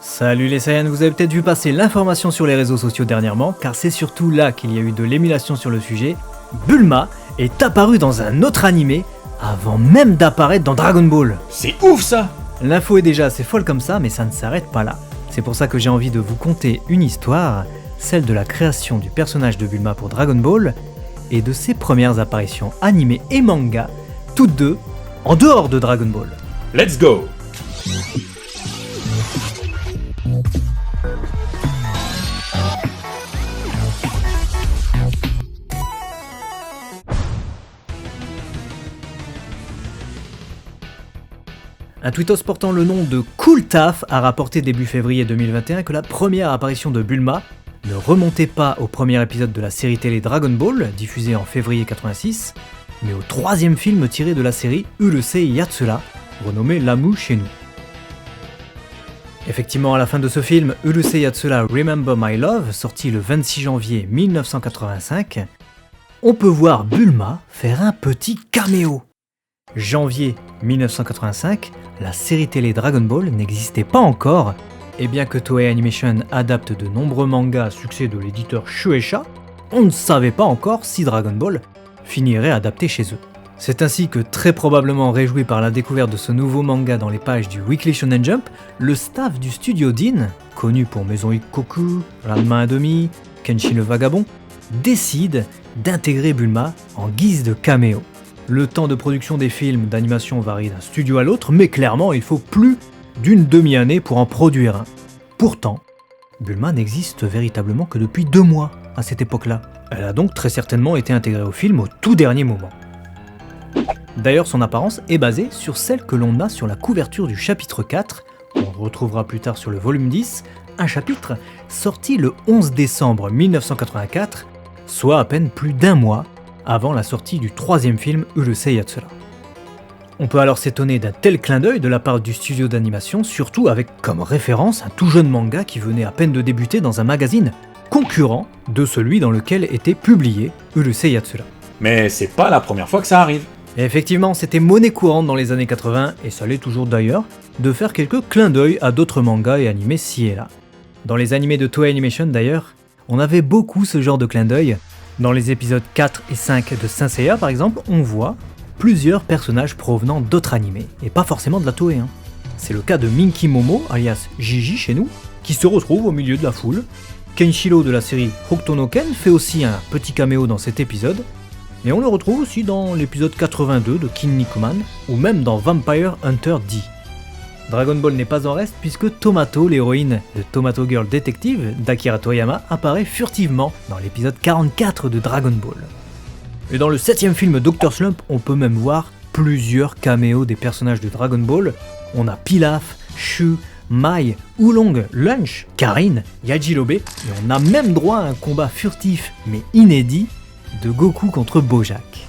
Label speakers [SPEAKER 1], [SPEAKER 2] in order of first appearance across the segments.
[SPEAKER 1] Salut les Saiyans, vous avez peut-être vu passer l'information sur les réseaux sociaux dernièrement, car c'est surtout là qu'il y a eu de l'émulation sur le sujet. Bulma est apparue dans un autre animé avant même d'apparaître dans Dragon Ball.
[SPEAKER 2] C'est ouf ça!
[SPEAKER 1] L'info est déjà assez folle comme ça, mais ça ne s'arrête pas là. C'est pour ça que j'ai envie de vous conter une histoire, celle de la création du personnage de Bulma pour Dragon Ball, et de ses premières apparitions animées et manga, toutes deux en dehors de Dragon Ball.
[SPEAKER 2] Let's go!
[SPEAKER 1] Un tweetos portant le nom de Cooltaf a rapporté début février 2021 que la première apparition de Bulma ne remontait pas au premier épisode de la série télé Dragon Ball, diffusée en février 86, mais au troisième film tiré de la série Urusei Yatsura, renommé Lamu chez nous. Effectivement, à la fin de ce film, Urusei Yatsura Remember My Love, sorti le 26 janvier 1985, on peut voir Bulma faire un petit caméo. Janvier 1985, la série télé Dragon Ball n'existait pas encore, et bien que Toei Animation adapte de nombreux mangas à succès de l'éditeur Shueisha, on ne savait pas encore si Dragon Ball finirait adapté chez eux. C'est ainsi que, très probablement réjoui par la découverte de ce nouveau manga dans les pages du Weekly Shonen Jump, le staff du studio Deen, connu pour Maison Ikkoku, Ranma 1/2, Kenshi le Vagabond, décide d'intégrer Bulma en guise de caméo. Le temps de production des films d'animation varie d'un studio à l'autre, mais clairement il faut plus d'une demi-année pour en produire un. Pourtant, Bulma n'existe véritablement que depuis 2 mois à cette époque-là. Elle a donc très certainement été intégrée au film au tout dernier moment. D'ailleurs, son apparence est basée sur celle que l'on a sur la couverture du chapitre 4, qu'on retrouvera plus tard sur le volume 10, un chapitre sorti le 11 décembre 1984, soit à peine plus d'1 mois avant la sortie du troisième film Urusei Yatsura. On peut alors s'étonner d'un tel clin d'œil de la part du studio d'animation, surtout avec comme référence un tout jeune manga qui venait à peine de débuter dans un magazine concurrent de celui dans lequel était publié Urusei Yatsura.
[SPEAKER 2] Mais c'est pas la première fois que ça arrive.
[SPEAKER 1] Et effectivement, c'était monnaie courante dans les années 80, et ça l'est toujours d'ailleurs, de faire quelques clins d'œil à d'autres mangas et animés ci et là. Dans les animés de Toei Animation d'ailleurs, on avait beaucoup ce genre de clin d'œil. Dans les épisodes 4 et 5 de Saint Seiya par exemple, on voit plusieurs personnages provenant d'autres animés, et pas forcément de la Toei. C'est le cas de Minky Momo, alias Gigi chez nous, qui se retrouve au milieu de la foule. Kenshiro de la série Hokuto no Ken fait aussi un petit caméo dans cet épisode, mais on le retrouve aussi dans l'épisode 82 de Kinnikuman, ou même dans Vampire Hunter D. Dragon Ball n'est pas en reste puisque Tomato, l'héroïne de Tomato Girl Detective d'Akira Toriyama, apparaît furtivement dans l'épisode 44 de Dragon Ball. Et dans le 7ème film Dr Slump, on peut même voir plusieurs caméos des personnages de Dragon Ball. On a Pilaf, Shu, Mai, Oolong, Lunch, Karin, Yajirobe, et on a même droit à un combat furtif mais inédit de Goku contre Bojack.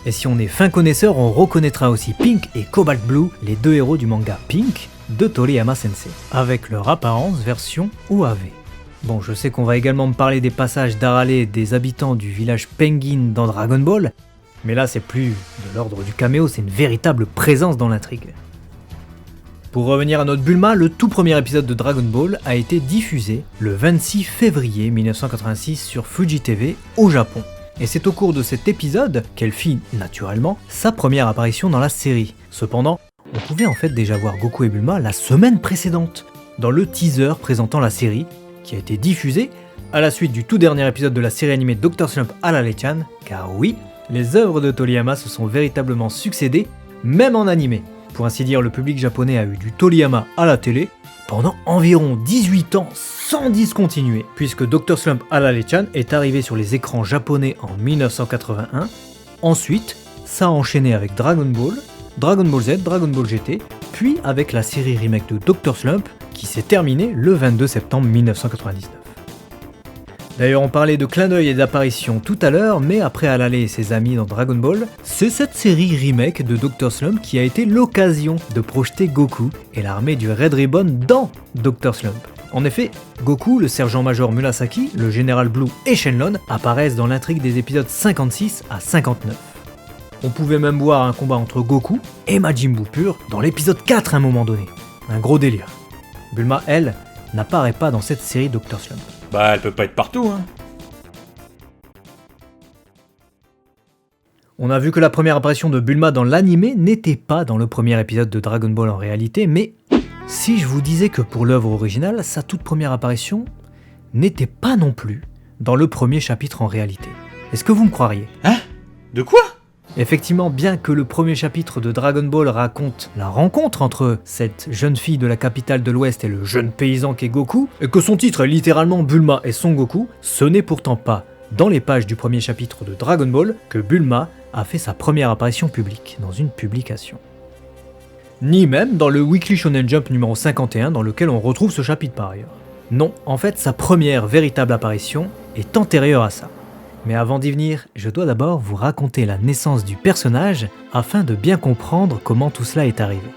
[SPEAKER 1] Et si on est fin connaisseur, on reconnaîtra aussi Pink et Cobalt Blue, les 2 héros du manga Pink de Toriyama Sensei, avec leur apparence version OAV. Bon, je sais qu'on va également me parler des passages d'Arale des habitants du village Penguin dans Dragon Ball, mais là c'est plus de l'ordre du caméo, c'est une véritable présence dans l'intrigue. Pour revenir à notre Bulma, le tout premier épisode de Dragon Ball a été diffusé le 26 février 1986 sur Fuji TV au Japon. Et c'est au cours de cet épisode qu'elle fit, naturellement, sa première apparition dans la série. Cependant, on pouvait en fait déjà voir Goku et Bulma la semaine précédente, dans le teaser présentant la série, qui a été diffusé à la suite du tout dernier épisode de la série animée Dr Slump à la Lechan, car oui, les œuvres de Toriyama se sont véritablement succédées, même en animé. Pour ainsi dire, le public japonais a eu du Toriyama à la télé pendant environ 18 ans sans discontinuer, puisque Dr Slump à la Lechan est arrivé sur les écrans japonais en 1981. Ensuite, ça a enchaîné avec Dragon Ball, Dragon Ball Z, Dragon Ball GT, puis avec la série remake de Dr Slump qui s'est terminée le 22 septembre 1999. D'ailleurs, on parlait de clin d'œil et d'apparition tout à l'heure, mais après Alale et ses amis dans Dragon Ball, c'est cette série remake de Dr Slump qui a été l'occasion de projeter Goku et l'armée du Red Ribbon dans Dr Slump. En effet, Goku, le sergent-major Murasaki, le général Blue et Shenlong apparaissent dans l'intrigue des épisodes 56 à 59. On pouvait même voir un combat entre Goku et Majin Buu pur dans l'épisode 4 à un moment donné. Un gros délire. Bulma, elle, n'apparaît pas dans cette série Dr. Slump.
[SPEAKER 2] Bah, elle peut pas être partout, hein.
[SPEAKER 1] On a vu que la première apparition de Bulma dans l'anime n'était pas dans le premier épisode de Dragon Ball en réalité, mais si je vous disais que pour l'œuvre originale, sa toute première apparition n'était pas non plus dans le premier chapitre en réalité. Est-ce que vous me croiriez ?
[SPEAKER 2] Hein ? De quoi ?
[SPEAKER 1] Effectivement, bien que le premier chapitre de Dragon Ball raconte la rencontre entre cette jeune fille de la capitale de l'Ouest et le jeune paysan qu'est Goku, et que son titre est littéralement Bulma et Son Goku, ce n'est pourtant pas dans les pages du premier chapitre de Dragon Ball que Bulma a fait sa première apparition publique dans une publication. Ni même dans le Weekly Shonen Jump numéro 51 dans lequel on retrouve ce chapitre par ailleurs. Non, en fait sa première véritable apparition est antérieure à ça. Mais avant d'y venir, je dois d'abord vous raconter la naissance du personnage afin de bien comprendre comment tout cela est arrivé.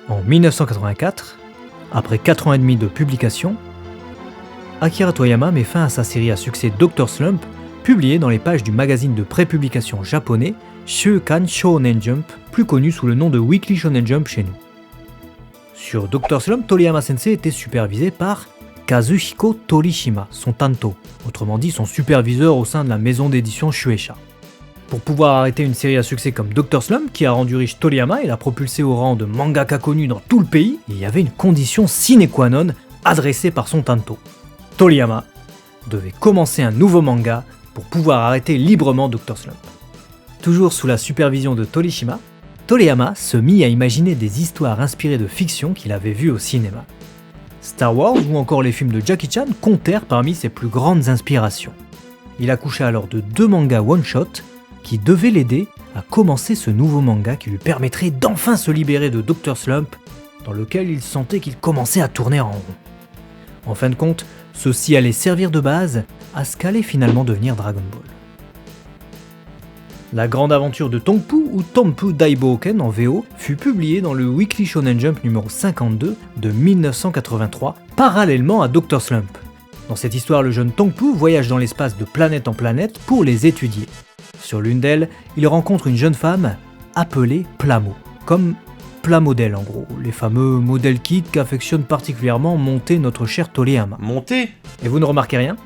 [SPEAKER 1] En 1984, après 4 ans et demi de publication, Akira Toriyama met fin à sa série à succès Dr. Slump, publiée dans les pages du magazine de prépublication japonais Shukan Shonen Jump, plus connu sous le nom de Weekly Shonen Jump chez nous. Sur Dr. Slump, Toriyama Sensei était supervisé par Kazuhiko Torishima, son tanto, autrement dit son superviseur au sein de la maison d'édition Shueisha. Pour pouvoir arrêter une série à succès comme Dr. Slump, qui a rendu riche Toriyama et l'a propulsé au rang de mangaka connu dans tout le pays, il y avait une condition sine qua non adressée par son tanto. Toriyama devait commencer un nouveau manga pour pouvoir arrêter librement Dr. Slump. Toujours sous la supervision de Torishima, Toriyama se mit à imaginer des histoires inspirées de fiction qu'il avait vues au cinéma. Star Wars ou encore les films de Jackie Chan comptèrent parmi ses plus grandes inspirations. Il accoucha alors de 2 mangas one-shot qui devaient l'aider à commencer ce nouveau manga qui lui permettrait d'enfin se libérer de Dr. Slump, dans lequel il sentait qu'il commençait à tourner en rond. En fin de compte, ceci allait servir de base à ce qu'allait finalement devenir Dragon Ball. La grande aventure de Tongpu ou Tongpu Daibouken en VO fut publiée dans le Weekly Shonen Jump numéro 52 de 1983, parallèlement à Dr. Slump. Dans cette histoire, le jeune Tongpu voyage dans l'espace de planète en planète pour les étudier. Sur l'une d'elles, il rencontre une jeune femme appelée Plamo, comme Plamodel en gros, les fameux modèles kits qu'affectionne particulièrement monter notre cher Toriyama.
[SPEAKER 2] Monter ?
[SPEAKER 1] Et vous ne remarquez rien ?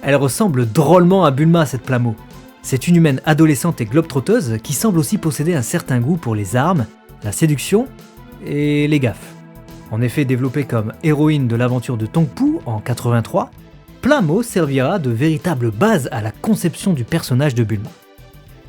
[SPEAKER 1] Elle ressemble drôlement à Bulma, cette Plamo. C'est une humaine adolescente et globe-trotteuse qui semble aussi posséder un certain goût pour les armes, la séduction et les gaffes. En effet, développée comme héroïne de l'aventure de Tongpu en 83, Plamo servira de véritable base à la conception du personnage de Bulma.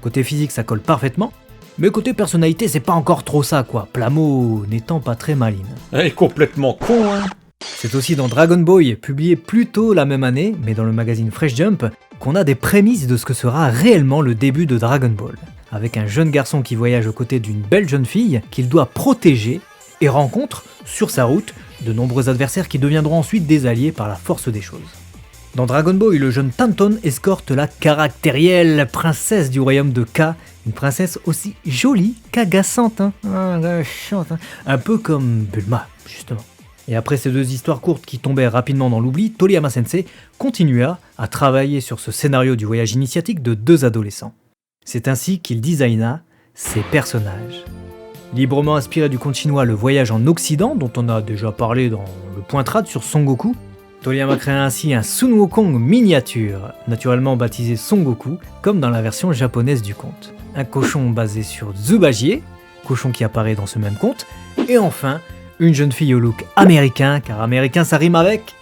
[SPEAKER 1] Côté physique, ça colle parfaitement, mais côté personnalité, c'est pas encore trop ça quoi, Plamo n'étant pas très maline.
[SPEAKER 2] Elle est complètement con, hein.
[SPEAKER 1] C'est aussi dans Dragon Boy, publié plus tôt la même année, mais dans le magazine Fresh Jump, qu'on a des prémices de ce que sera réellement le début de Dragon Ball, avec un jeune garçon qui voyage aux côtés d'une belle jeune fille qu'il doit protéger et rencontre, sur sa route, de nombreux adversaires qui deviendront ensuite des alliés par la force des choses. Dans Dragon Ball, le jeune Tanton escorte la caractérielle princesse du royaume de K, une princesse aussi jolie qu'agaçante, un peu comme Bulma, justement. Et après ces 2 histoires courtes qui tombèrent rapidement dans l'oubli, Toriyama Sensei continua à travailler sur ce scénario du voyage initiatique de 2 adolescents. C'est ainsi qu'il designa ses personnages. Librement inspiré du conte chinois Le Voyage en Occident, dont on a déjà parlé dans le point trad sur Son Goku, Toriyama créa ainsi un Sun Wukong miniature, naturellement baptisé Son Goku, comme dans la version japonaise du conte. Un cochon basé sur Tsubajie, cochon qui apparaît dans ce même conte, et enfin, une jeune fille au look américain, car américain ça rime avec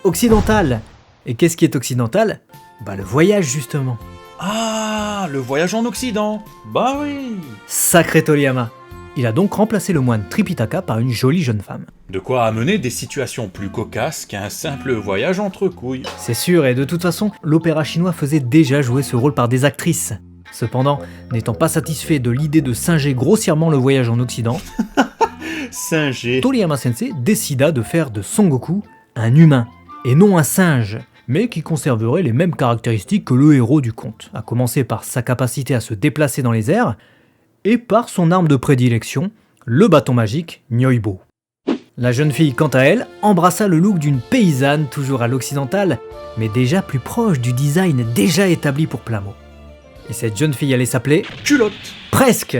[SPEAKER 1] occidental. Et qu'est-ce qui est occidental ? Le voyage justement.
[SPEAKER 2] Ah, le voyage en Occident. Bah oui.
[SPEAKER 1] Sacré Toriyama. Il a donc remplacé le moine Tripitaka par une jolie jeune femme.
[SPEAKER 2] De quoi amener des situations plus cocasses qu'un simple voyage entre couilles.
[SPEAKER 1] C'est sûr, et de toute façon, l'opéra chinois faisait déjà jouer ce rôle par des actrices. Cependant, n'étant pas satisfait de l'idée de singer grossièrement le voyage en Occident,
[SPEAKER 2] Singer.
[SPEAKER 1] Toriyama Sensei décida de faire de Son Goku un humain, et non un singe, mais qui conserverait les mêmes caractéristiques que le héros du conte, à commencer par sa capacité à se déplacer dans les airs, et par son arme de prédilection, le bâton magique Nyoibo. La jeune fille, quant à elle, embrassa le look d'une paysanne toujours à l'occidental, mais déjà plus proche du design déjà établi pour Plamo. Et cette jeune fille allait s'appeler...
[SPEAKER 2] Culotte.
[SPEAKER 1] Presque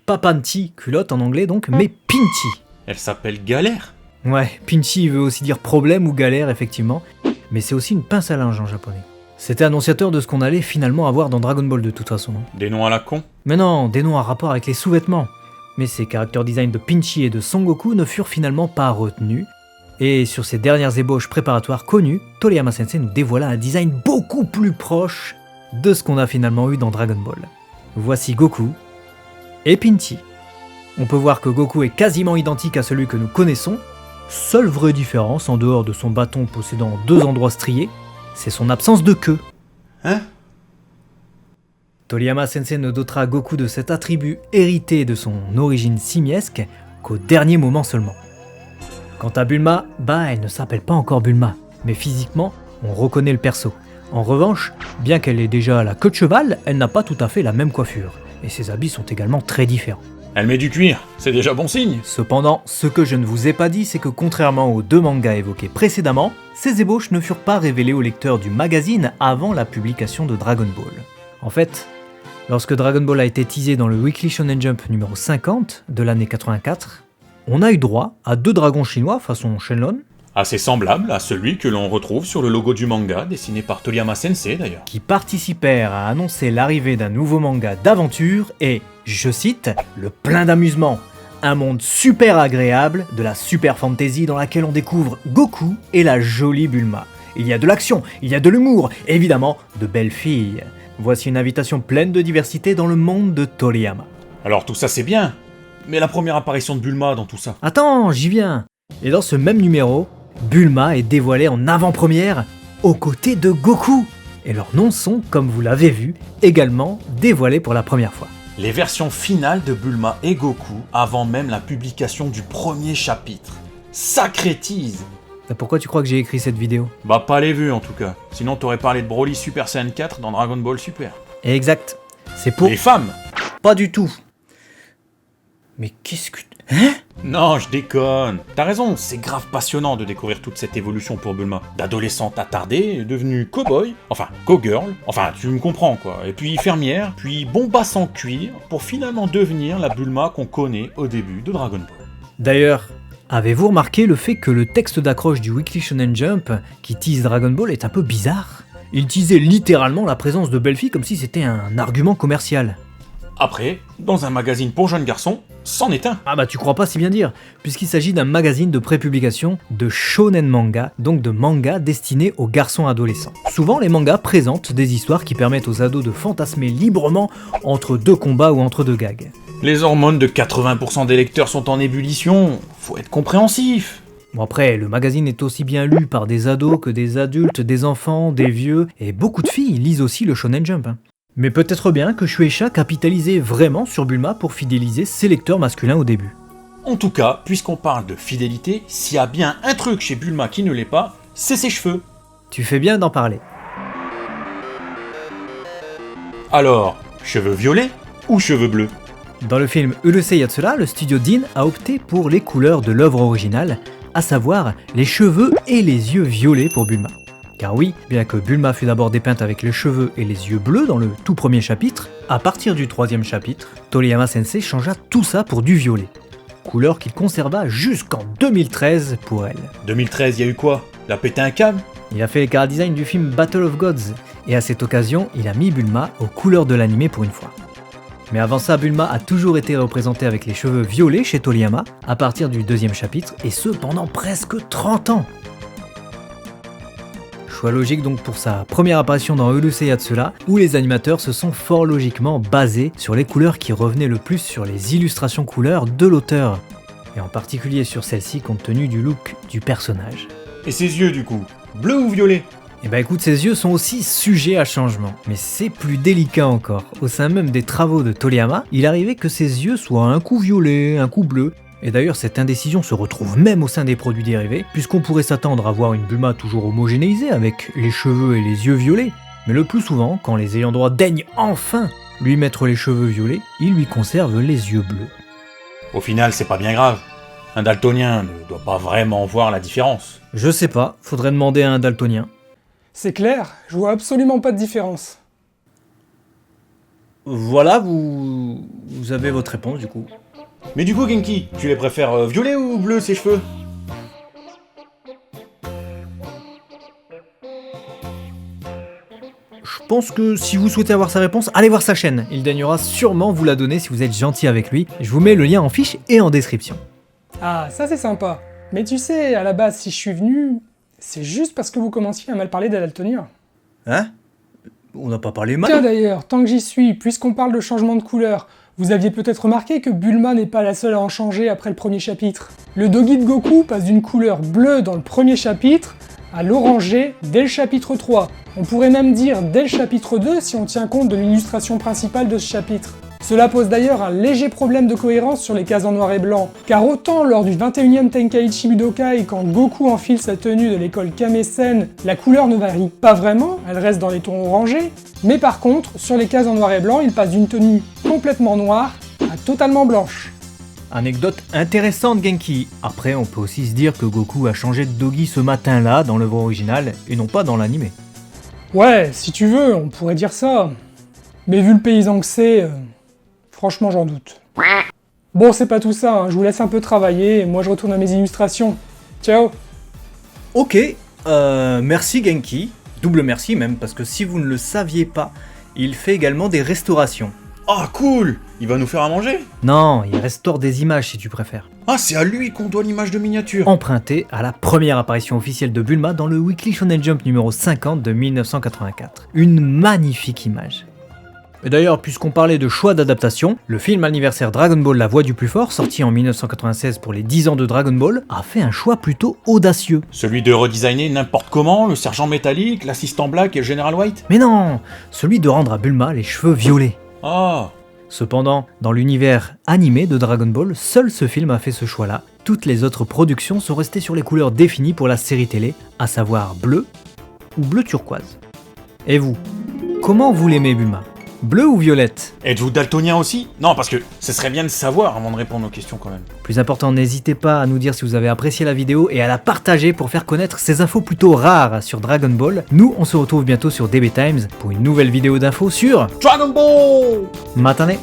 [SPEAKER 1] Papanti, culotte en anglais donc, mais Pinti.
[SPEAKER 2] Elle s'appelle Galère.
[SPEAKER 1] Ouais, Pinchi veut aussi dire problème ou galère, effectivement, mais c'est aussi une pince à linge en japonais. C'était annonciateur de ce qu'on allait finalement avoir dans Dragon Ball de toute façon.
[SPEAKER 2] Des noms à la con.
[SPEAKER 1] Mais non, des noms à rapport avec les sous-vêtements. Mais ces character design de Pinchi et de Son Goku ne furent finalement pas retenus, et sur ces dernières ébauches préparatoires connues, Toriyama Sensei nous dévoila un design beaucoup plus proche de ce qu'on a finalement eu dans Dragon Ball. Voici Goku et Pinchi. On peut voir que Goku est quasiment identique à celui que nous connaissons. Seule vraie différence, en dehors de son bâton possédant 2 endroits striés, c'est son absence de queue.
[SPEAKER 2] Hein?
[SPEAKER 1] Toriyama Sensei ne dotera Goku de cet attribut hérité de son origine simiesque qu'au dernier moment seulement. Quant à Bulma, elle ne s'appelle pas encore Bulma, mais physiquement, on reconnaît le perso. En revanche, bien qu'elle ait déjà la queue de cheval, elle n'a pas tout à fait la même coiffure, et ses habits sont également très différents.
[SPEAKER 2] Elle met du cuir, c'est déjà bon signe.
[SPEAKER 1] Cependant, ce que je ne vous ai pas dit, c'est que contrairement aux 2 mangas évoqués précédemment, ces ébauches ne furent pas révélées aux lecteurs du magazine avant la publication de Dragon Ball. En fait, lorsque Dragon Ball a été teasé dans le Weekly Shonen Jump numéro 50 de l'année 84, on a eu droit à 2 dragons chinois façon Shenlong,
[SPEAKER 2] Assez semblable à celui que l'on retrouve sur le logo du manga, dessiné par Toriyama Sensei d'ailleurs.
[SPEAKER 1] qui participèrent à annoncer l'arrivée d'un nouveau manga d'aventure et, je cite, le plein d'amusement. Un monde super agréable, de la super fantasy dans laquelle on découvre Goku et la jolie Bulma. Il y a de l'action, il y a de l'humour, et évidemment de belles filles. Voici une invitation pleine de diversité dans le monde de Toriyama.
[SPEAKER 2] Alors tout ça c'est bien, mais la première apparition de Bulma dans tout ça.
[SPEAKER 1] Attends, j'y viens. Et dans ce même numéro, Bulma est dévoilée en avant-première aux côtés de Goku. Et leurs noms sont, comme vous l'avez vu, également dévoilés pour la première fois.
[SPEAKER 2] Les versions finales de Bulma et Goku avant même la publication du premier chapitre. Sacré tease!
[SPEAKER 1] Pourquoi tu crois que j'ai écrit cette vidéo ?
[SPEAKER 2] Bah pas les vues en tout cas, sinon t'aurais parlé de Broly Super Saiyan 4 dans Dragon Ball Super.
[SPEAKER 1] Exact. C'est pour...
[SPEAKER 2] Les femmes!
[SPEAKER 1] Pas du tout. Mais qu'est-ce que... Hein ?
[SPEAKER 2] Non, je déconne. T'as raison, c'est grave passionnant de découvrir toute cette évolution pour Bulma. D'adolescente attardée, devenue cow-boy, enfin co-girl, enfin tu me comprends quoi. Et puis fermière, puis bombasse en cuir, pour finalement devenir la Bulma qu'on connaît au début de Dragon Ball.
[SPEAKER 1] D'ailleurs, avez-vous remarqué le fait que le texte d'accroche du Weekly Shonen Jump, qui tease Dragon Ball, est un peu bizarre ? Il teasait littéralement la présence de belles filles comme si c'était un argument commercial.
[SPEAKER 2] Après, dans un magazine pour jeunes garçons, c'en est un.
[SPEAKER 1] Ah bah tu crois pas si bien dire, puisqu'il s'agit d'un magazine de prépublication de shonen manga, donc de manga destinés aux garçons adolescents. Souvent les mangas présentent des histoires qui permettent aux ados de fantasmer librement entre 2 combats ou entre 2 gags.
[SPEAKER 2] Les hormones de 80% des lecteurs sont en ébullition, faut être compréhensif.
[SPEAKER 1] Bon après, le magazine est aussi bien lu par des ados que des adultes, des enfants, des vieux, et beaucoup de filles lisent aussi le Shonen Jump. Mais peut-être bien que Shueisha capitalisait vraiment sur Bulma pour fidéliser ses lecteurs masculins au début.
[SPEAKER 2] En tout cas, puisqu'on parle de fidélité, s'il y a bien un truc chez Bulma qui ne l'est pas, c'est ses cheveux.
[SPEAKER 1] Tu fais bien d'en parler.
[SPEAKER 2] Alors, cheveux violets ou cheveux bleus?
[SPEAKER 1] Dans le film Urusei Yatsura, le studio Deen a opté pour les couleurs de l'œuvre originale, à savoir les cheveux et les yeux violets pour Bulma. Car oui, bien que Bulma fut d'abord dépeinte avec les cheveux et les yeux bleus dans le tout premier chapitre, à partir du 3e chapitre, Toriyama Sensei changea tout ça pour du violet. Couleur qu'il conserva jusqu'en 2013 pour elle.
[SPEAKER 2] 2013, y a eu quoi? Il a pété un câble?
[SPEAKER 1] Il a fait les chara-design du film Battle of Gods, et à cette occasion, il a mis Bulma aux couleurs de l'anime pour une fois. Mais avant ça, Bulma a toujours été représentée avec les cheveux violets chez Toriyama, à partir du 2e chapitre, et ce pendant presque 30 ans. Choix logique donc pour sa première apparition dans Urusei Yatsura, où les animateurs se sont fort logiquement basés sur les couleurs qui revenaient le plus sur les illustrations couleurs de l'auteur, et en particulier sur celle-ci compte tenu du look du personnage.
[SPEAKER 2] Et ses yeux du coup? Bleu ou violet?
[SPEAKER 1] Et bah écoute, ses yeux sont aussi sujets à changement, mais c'est plus délicat encore. Au sein même des travaux de Toriyama, il arrivait que ses yeux soient un coup violet, un coup bleu, et d'ailleurs cette indécision se retrouve même au sein des produits dérivés, puisqu'on pourrait s'attendre à voir une Bulma toujours homogénéisée avec les cheveux et les yeux violets, mais le plus souvent, quand les ayants droit daignent enfin lui mettre les cheveux violets, ils lui conservent les yeux bleus.
[SPEAKER 2] Au final, c'est pas bien grave. Un daltonien ne doit pas vraiment voir la différence.
[SPEAKER 1] Je sais pas, faudrait demander à un daltonien.
[SPEAKER 3] C'est clair, je vois absolument pas de différence.
[SPEAKER 1] Voilà, vous avez votre réponse du coup.
[SPEAKER 2] Mais du coup, Genki, tu les préfères violet ou bleu, ces cheveux?
[SPEAKER 1] Je pense que si vous souhaitez avoir sa réponse, allez voir sa chaîne. Il daignera sûrement vous la donner si vous êtes gentil avec lui. Je vous mets le lien en fiche et en description.
[SPEAKER 3] Ah, ça c'est sympa. Mais tu sais, à la base, si je suis venu, c'est juste parce que vous commenciez à mal parler des daltoniens.
[SPEAKER 1] Hein? On n'a pas parlé mal.
[SPEAKER 3] Tiens d'ailleurs, tant que j'y suis, puisqu'on parle de changement de couleur, vous aviez peut-être remarqué que Bulma n'est pas la seule à en changer après le premier chapitre. Le Dogi de Goku passe d'une couleur bleue dans le premier chapitre à l'orangé dès le chapitre 3. On pourrait même dire dès le chapitre 2 si on tient compte de l'illustration principale de ce chapitre. Cela pose d'ailleurs un léger problème de cohérence sur les cases en noir et blanc, car autant lors du 21e Tenkaichi Budokai, quand Goku enfile sa tenue de l'école Kame-sen, la couleur ne varie pas vraiment, elle reste dans les tons orangés, mais par contre, sur les cases en noir et blanc, il passe d'une tenue complètement noire à totalement blanche.
[SPEAKER 1] Anecdote intéressante, Genki. Après, on peut aussi se dire que Goku a changé de Dogi ce matin-là dans l'œuvre originale et non pas dans l'animé.
[SPEAKER 3] Ouais, si tu veux, on pourrait dire ça. Mais vu le paysan que c'est, franchement j'en doute. Bon, c'est pas tout ça, hein. Je vous laisse un peu travailler et moi je retourne à mes illustrations. Ciao.
[SPEAKER 1] Ok, merci Genki. Double merci même, parce que si vous ne le saviez pas, il fait également des restaurations.
[SPEAKER 2] Ah, cool! Il va nous faire à manger?
[SPEAKER 1] Non, il restaure des images si tu préfères.
[SPEAKER 2] Ah, c'est à lui qu'on doit l'image de miniature.
[SPEAKER 1] Empruntée à la première apparition officielle de Bulma dans le Weekly Shonen Jump numéro 50 de 1984. Une magnifique image. Et d'ailleurs, puisqu'on parlait de choix d'adaptation, le film anniversaire Dragon Ball La Voix du Plus Fort, sorti en 1996 pour les 10 ans de Dragon Ball, a fait un choix plutôt audacieux.
[SPEAKER 2] Celui de redesigner n'importe comment, le sergent métallique, l'assistant Black et le général White?
[SPEAKER 1] Mais non, celui de rendre à Bulma les cheveux violets.
[SPEAKER 2] Ah.
[SPEAKER 1] Cependant, dans l'univers animé de Dragon Ball, seul ce film a fait ce choix-là. Toutes les autres productions sont restées sur les couleurs définies pour la série télé, à savoir bleu ou bleu turquoise. Et vous, comment vous l'aimez Bulma? Bleu ou violette?
[SPEAKER 2] Êtes-vous daltonien aussi? Non, parce que ce serait bien de savoir avant de répondre aux questions quand même.
[SPEAKER 1] Plus important, n'hésitez pas à nous dire si vous avez apprécié la vidéo et à la partager pour faire connaître ces infos plutôt rares sur Dragon Ball. Nous, on se retrouve bientôt sur DB Times pour une nouvelle vidéo d'infos sur
[SPEAKER 2] Dragon Ball!
[SPEAKER 1] Matane.